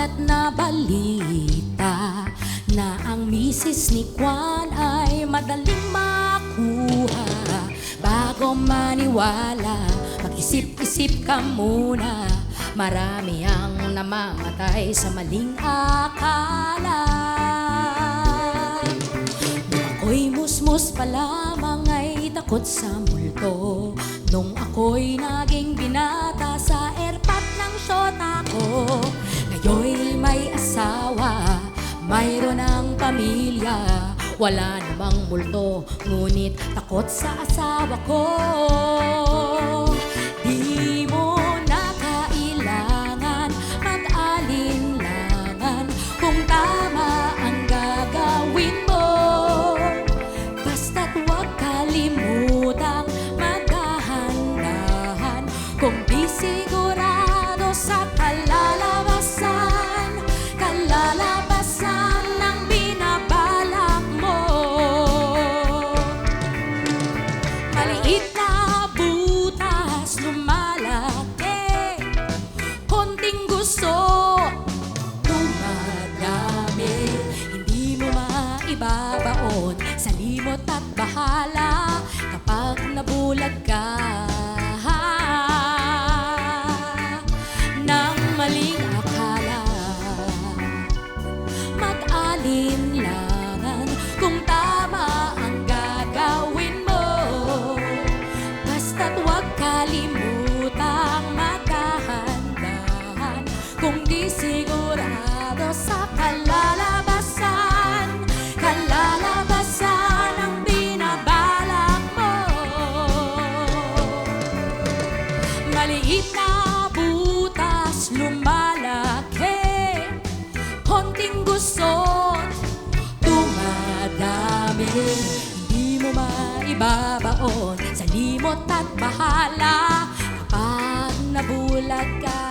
Kumalat na balita na ang misis ni Juan ay madaling makuha. Bago maniwala, mag-isip-isip ka muna. Marami ang namamatay sa maling akala. Nung ako'y musmus pa lamang ay takot sa multo. Nung ako'y naging binata sa airpot ng syota ko. Ngayon'y may asawa, mayroon ng pamilya. Wala namang multo, ngunit takot sa asawa ko. Di mo na kailangan mag-alinlangan kung tama ang gagawin mo. Basta't huwag kalimutang magdahan-dahan kung di sigurado sa kalalabasan. Kalalabasan ng binabalak mo. Maliit na butas lumalaki, konting gusto dumadami. Hindi mo maibabaon sa limot at bahala kapag nabulag ka ng maling akala. Mag-alinlangan kung tama ang gagawin mo. Basta't huwag kalimutang magdahan-dahan kung di sigurado sa kalalabasan. Kalalabasan ang binabalak mo. Maliit na butas lumalaki, konting gusto't dumadami. Hindi mo maibabaon sa limot at bahala kapag nabulag ka